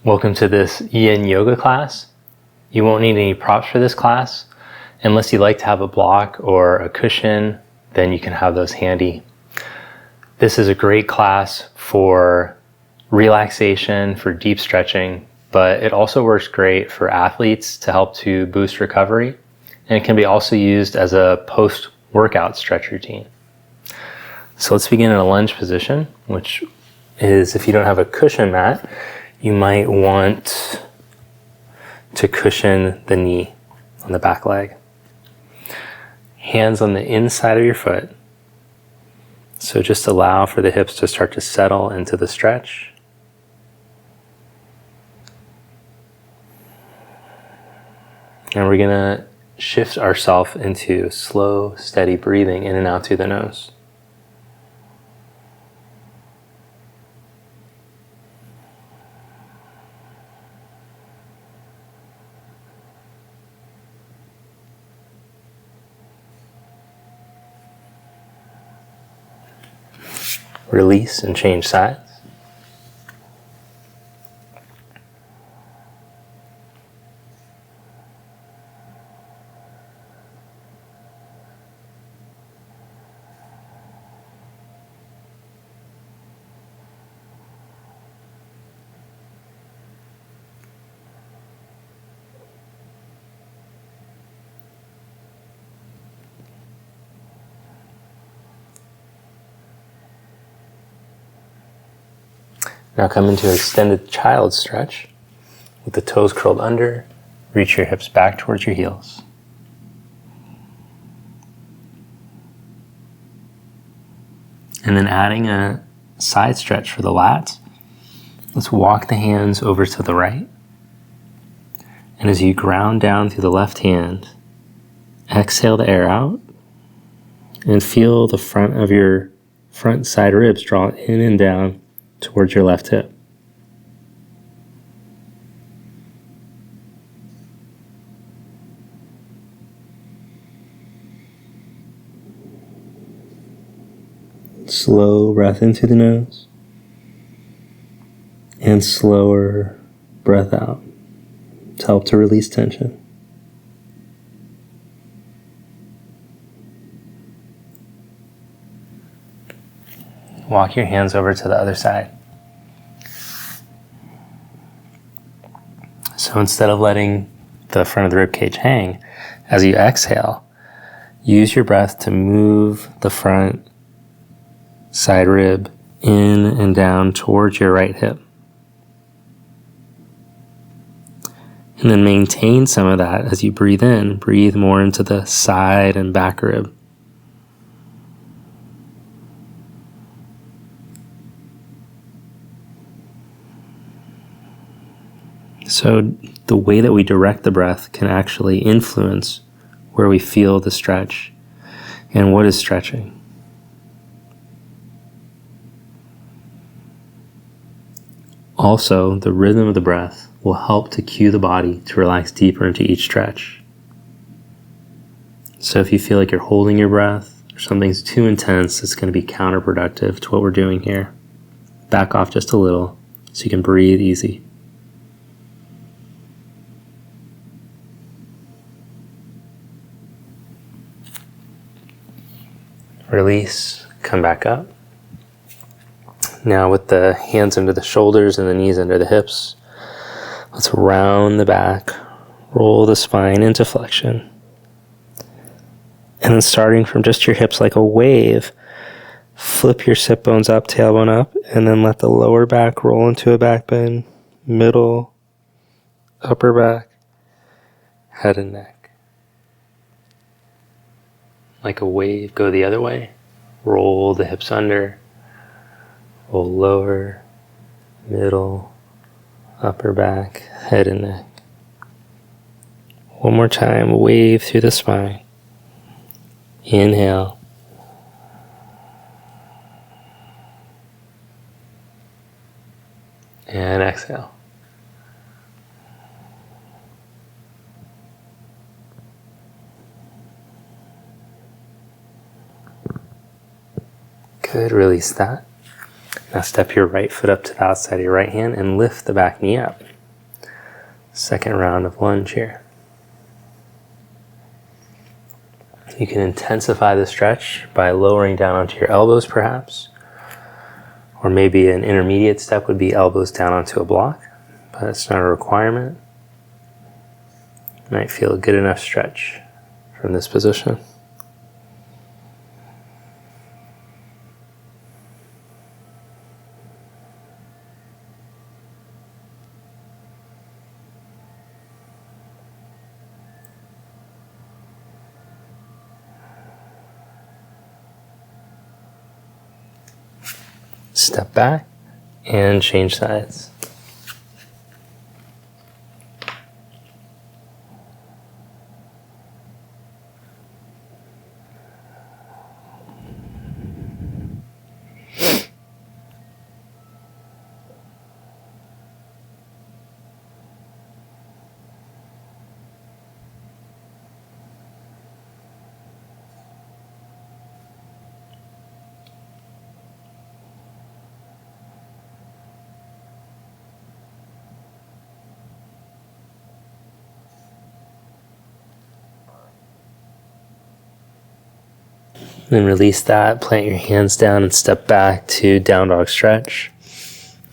Welcome to this Yin Yoga class. You won't need any props for this class. Unless you like to have a block or a cushion, then you can have those handy. This is a great class for relaxation, for deep stretching, but it also works great for athletes to help to boost recovery. And it can be also used as a post-workout stretch routine. So let's begin in a lunge position, which is, if you don't have a cushion mat, you might want to cushion the knee on the back leg. Hands on the inside of your foot. So just allow for the hips to start to settle into the stretch. And we're going to shift ourselves into slow, steady breathing in and out through the nose. Release and change sides. Now come into extended child stretch with the toes curled under. Reach your hips back towards your heels. And then adding a side stretch for the lats. Let's walk the hands over to the right. And as you ground down through the left hand, exhale the air out and feel the front of your front side ribs draw in and down towards your left hip. Slow breath into the nose and slower breath out to help to release tension. Walk your hands over to the other side. So instead of letting the front of the rib cage hang, as you exhale, use your breath to move the front side rib in and down towards your right hip. And then maintain some of that as you breathe in. Breathe more into the side and back rib. So the way that we direct the breath can actually influence where we feel the stretch and what is stretching. Also, the rhythm of the breath will help to cue the body to relax deeper into each stretch. So if you feel like you're holding your breath or something's too intense, it's going to be counterproductive to what we're doing here. Back off just a little so you can breathe easy. Release, come back up. Now with the hands under the shoulders and the knees under the hips, let's round the back, roll the spine into flexion. And then starting from just your hips like a wave, flip your sit bones up, tailbone up, and then let the lower back roll into a back bend, middle, upper back, head and neck. Like a wave, go the other way. Roll the hips under. Roll lower, middle, upper back, head and neck. One more time, wave through the spine. Inhale. And exhale. Good, release that. Now step your right foot up to the outside of your right hand and lift the back knee up. second round of lunge here. You can intensify the stretch by lowering down onto your elbows perhaps, or maybe an intermediate step would be elbows down onto a block, but it's not a requirement. You might feel a good enough stretch from this position. Step back and change sides. Then release that, plant your hands down and step back to down dog stretch.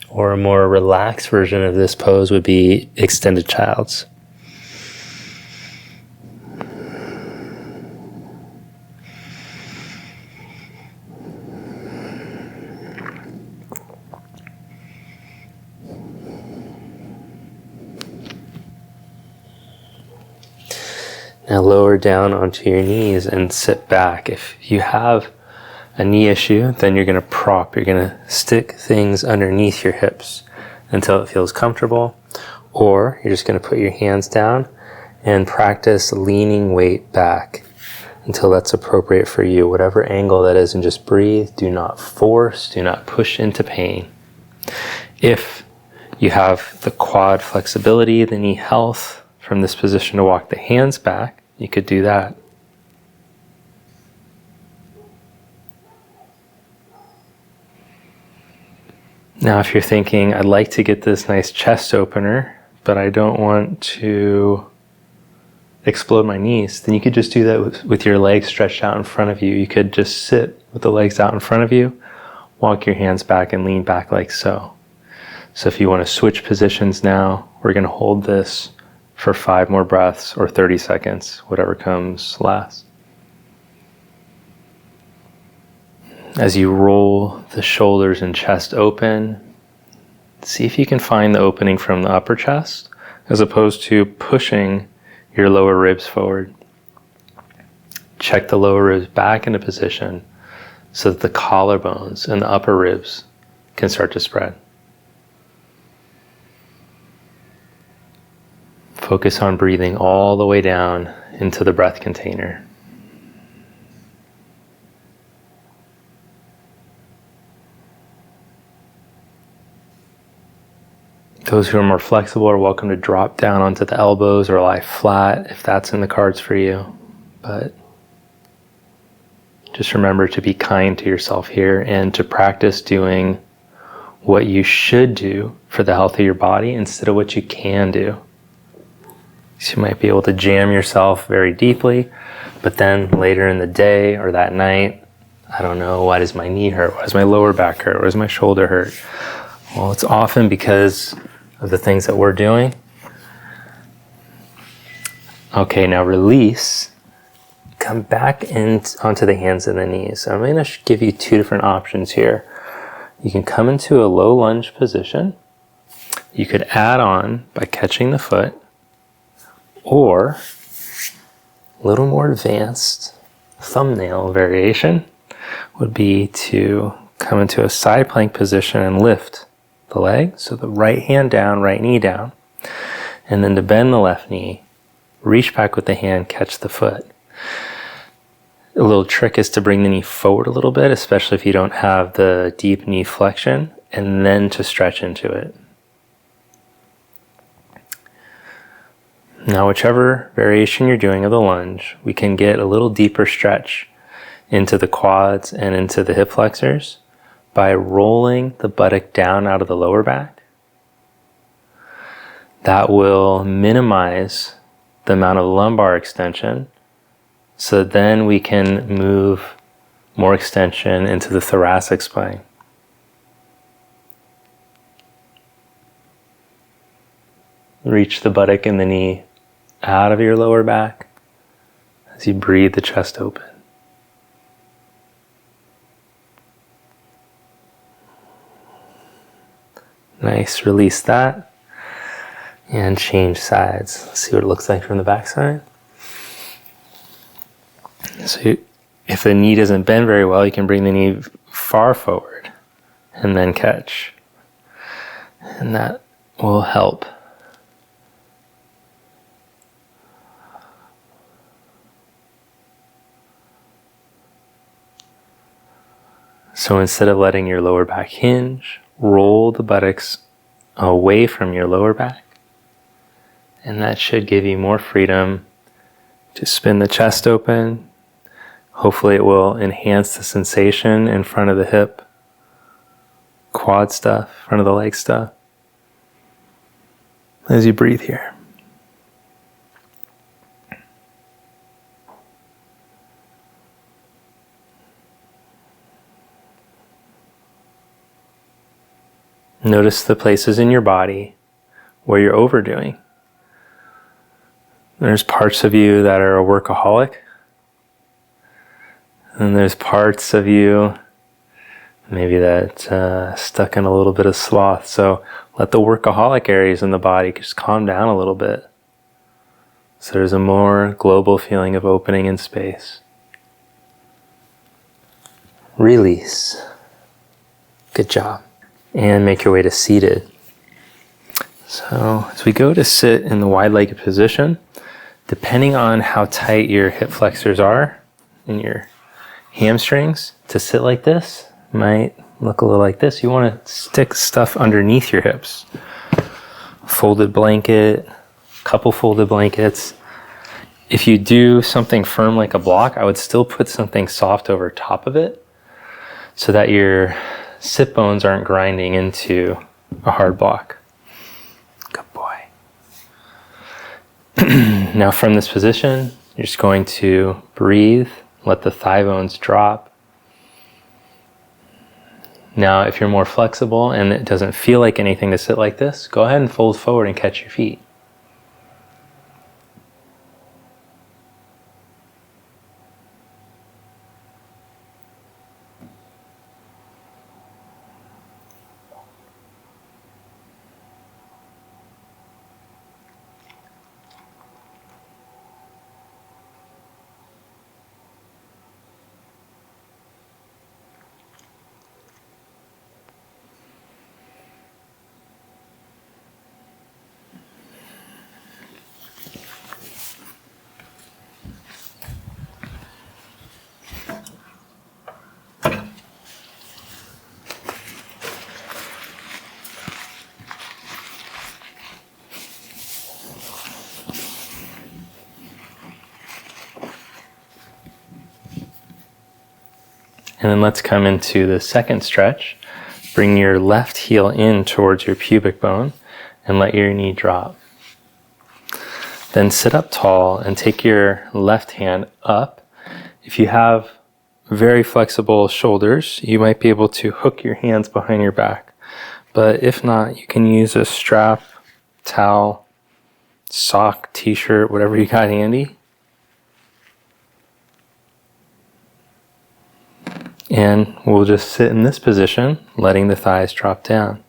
Or a more relaxed version of this pose would be extended child's. Now lower down onto your knees and sit back. If you have a knee issue, then you're going to prop. You're going to stick things underneath your hips until it feels comfortable. Or you're just going to put your hands down and practice leaning weight back until that's appropriate for you, whatever angle that is, and just breathe. Do not force, do not push into pain. If you have the quad flexibility, the knee health, from this position to walk the hands back, you could do that. Now if you're thinking, I'd like to get this nice chest opener, but I don't want to explode my knees, then you could just do that with your legs stretched out in front of you. You could just sit with the legs out in front of you, walk your hands back and lean back like so. So if you want to switch positions now, we're going to hold this for 5 more breaths or 30 seconds, whatever comes last. As you roll the shoulders and chest open, see if you can find the opening from the upper chest as opposed to pushing your lower ribs forward. Check the lower ribs back into position so that the collarbones and the upper ribs can start to spread. Focus on breathing all the way down into the breath container. Those who are more flexible are welcome to drop down onto the elbows or lie flat if that's in the cards for you. But just remember to be kind to yourself here and to practice doing what you should do for the health of your body instead of what you can do. So you might be able to jam yourself very deeply, but then later in the day or that night, I don't know, why does my knee hurt? Why does my lower back hurt? Why does my shoulder hurt? Well, it's often because of the things that we're doing. Okay, now release. Come back onto the hands and the knees. So I'm going to give you 2 different options here. You can come into a low lunge position. You could add on by catching the foot, or a little more advanced thumbnail variation would be to come into a side plank position and lift the leg. So the right hand down, right knee down. And then to bend the left knee, reach back with the hand, catch the foot. A little trick is to bring the knee forward a little bit, especially if you don't have the deep knee flexion, and then to stretch into it. Now, whichever variation you're doing of the lunge, we can get a little deeper stretch into the quads and into the hip flexors by rolling the buttock down out of the lower back. That will minimize the amount of lumbar extension, so then we can move more extension into the thoracic spine. Reach the buttock and the knee out of your lower back as you breathe the chest open. Nice, release that. And change sides. Let's see what it looks like from the back side. So if the knee doesn't bend very well, you can bring the knee far forward and then catch. And that will help. So instead of letting your lower back hinge, roll the buttocks away from your lower back. And that should give you more freedom to spin the chest open. Hopefully it will enhance the sensation in front of the hip, quad stuff, front of the leg stuff, as you breathe here. Notice the places in your body where you're overdoing. There's parts of you that are a workaholic. And there's parts of you maybe that stuck in a little bit of sloth. So let the workaholic areas in the body just calm down a little bit. So there's a more global feeling of opening in space. Release. Good job. And make your way to seated. So as we go to sit in the wide-legged position, depending on how tight your hip flexors are and your hamstrings, to sit like this might look a little like this. You want to stick stuff underneath your hips. Folded blanket, couple folded blankets. If you do something firm like a block, I would still put something soft over top of it so that your sit bones aren't grinding into a hard block. Good boy. Now from this position, you're just going to breathe, let the thigh bones drop. Now if you're more flexible and it doesn't feel like anything to sit like this, go ahead and fold forward and catch your feet. And then let's come into the second stretch. Bring your left heel in towards your pubic bone and let your knee drop. Then sit up tall and take your left hand up. If you have very flexible shoulders, you might be able to hook your hands behind your back. But if not, you can use a strap, towel, sock, t-shirt, whatever you got handy. And we'll just sit in this position, letting the thighs drop down.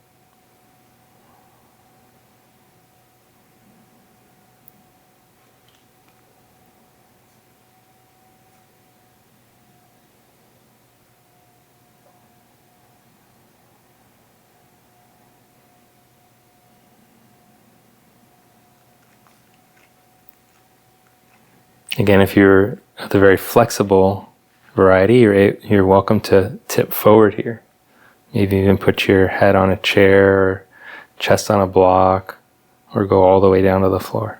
Again, if you're at the very flexible variety, you're welcome to tip forward here. Maybe even put your head on a chair or chest on a block or go all the way down to the floor.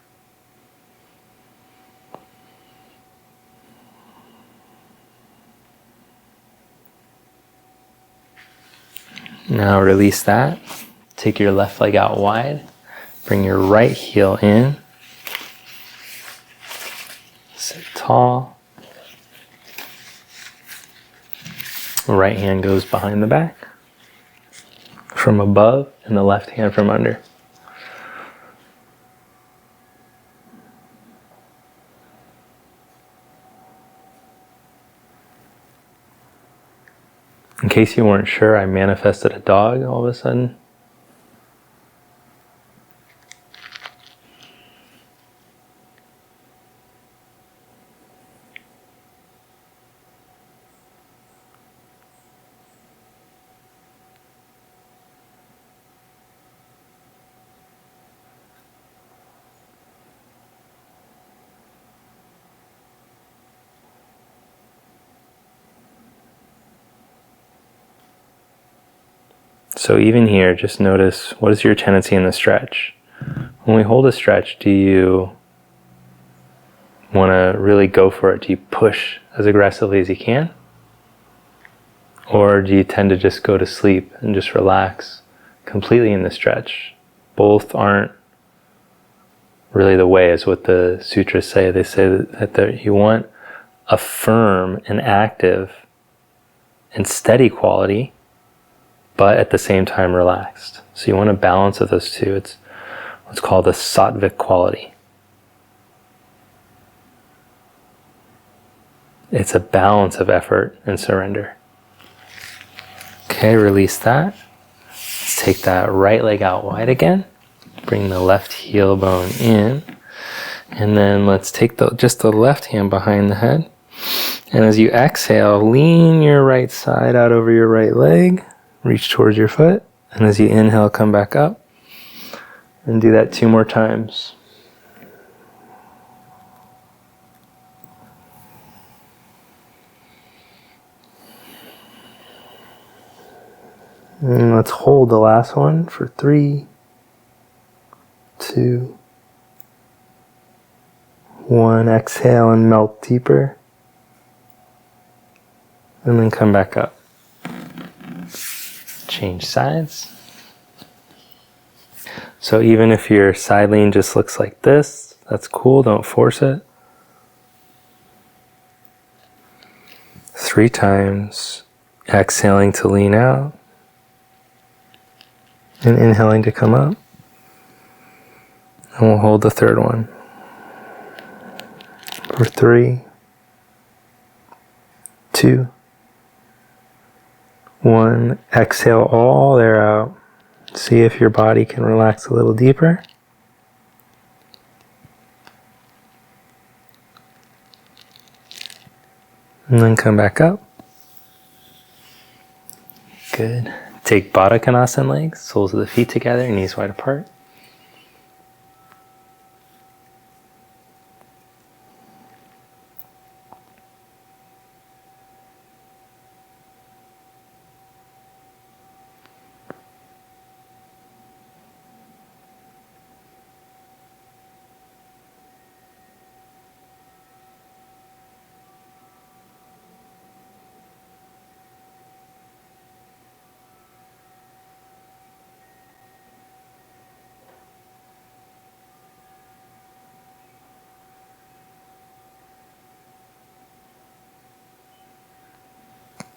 Now release that. Take your left leg out wide. Bring your right heel in. Sit tall. Right hand goes behind the back from above and the left hand from under. In case you weren't sure, I manifested a dog all of a sudden. So even here, just notice, what is your tendency in the stretch? When we hold a stretch, do you want to really go for it? Do you push as aggressively as you can? Or do you tend to just go to sleep and just relax completely in the stretch? Both aren't really the way, is what the sutras say. They say that you want a firm and active and steady quality, but at the same time relaxed. So you want a balance of those two. It's what's called the sattvic quality. It's a balance of effort and surrender. Okay, release that. Let's take that right leg out wide again. Bring the left heel bone in. And then let's take just the left hand behind the head. And as you exhale, lean your right side out over your right leg. Reach towards your foot. And as you inhale, come back up. And do that 2 more times. And let's hold the last one for 3, 2, 1. Exhale and melt deeper. And then come back up. Change sides. So even if your side lean just looks like this, that's cool, don't force it. 3 times, exhaling to lean out, and inhaling to come up. And we'll hold the 3rd one. For 3, 2, 1. Exhale all air out. See if your body can relax a little deeper. And then come back up. Good. Take Baddha Konasana legs, soles of the feet together, knees wide apart.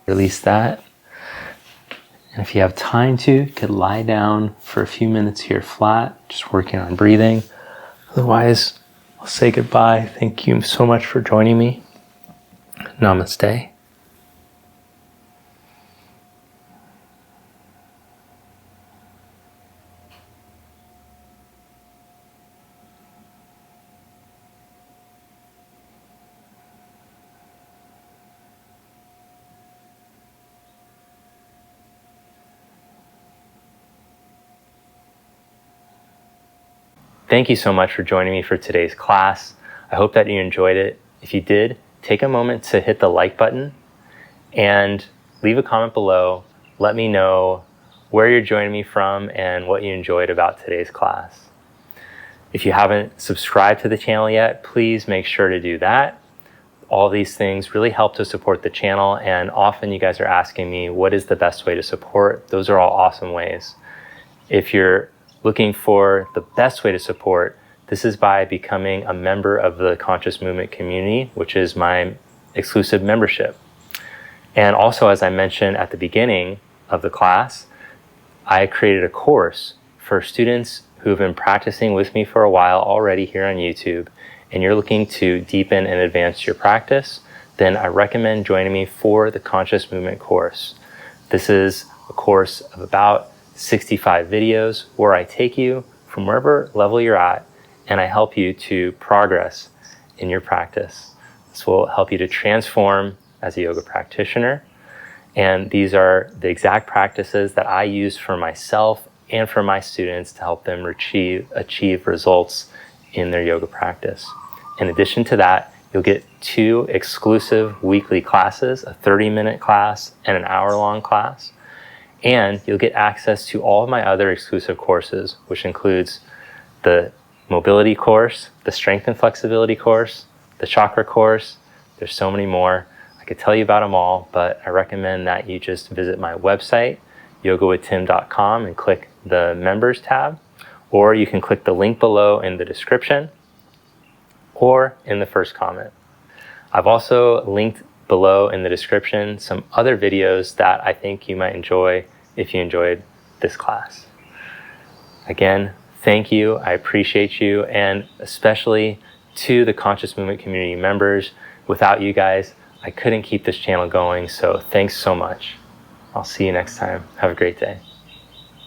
Release that. And if you have time to, you could lie down for a few minutes here flat, just working on breathing. Otherwise, I'll say goodbye. Thank you so much for joining me. Namaste. Thank you so much for joining me for today's class. I hope that you enjoyed it. If you did, take a moment to hit the like button and leave a comment below. Let me know where you're joining me from and what you enjoyed about today's class. If you haven't subscribed to the channel yet, please make sure to do that. All these things really help to support the channel, and often you guys are asking me, what is the best way to support? Those are all awesome ways. If you're looking for the best way to support, this is by becoming a member of the Conscious Movement community, which is my exclusive membership. And also, as I mentioned at the beginning of the class, I created a course for students who've been practicing with me for a while already here on YouTube, and you're looking to deepen and advance your practice, then I recommend joining me for the Conscious Movement course. This is a course of about 65 videos where I take you from wherever level you're at and I help you to progress in your practice. This will help you to transform as a yoga practitioner. And these are the exact practices that I use for myself and for my students to help them achieve results in their yoga practice. In addition to that, you'll get 2 exclusive weekly classes, a 30-minute class and an hour-long class. And you'll get access to all of my other exclusive courses, which includes the mobility course, the strength and flexibility course, the chakra course. There's so many more. I could tell you about them all, but I recommend that you just visit my website, yogawithtim.com, and click the members tab, or you can click the link below in the description or in the first comment. I've also linked below in the description some other videos that I think you might enjoy if you enjoyed this class. Again, thank you. I appreciate you, and especially to the Conscious Movement community members. Without you guys, I couldn't keep this channel going, so thanks so much. I'll see you next time. Have a great day.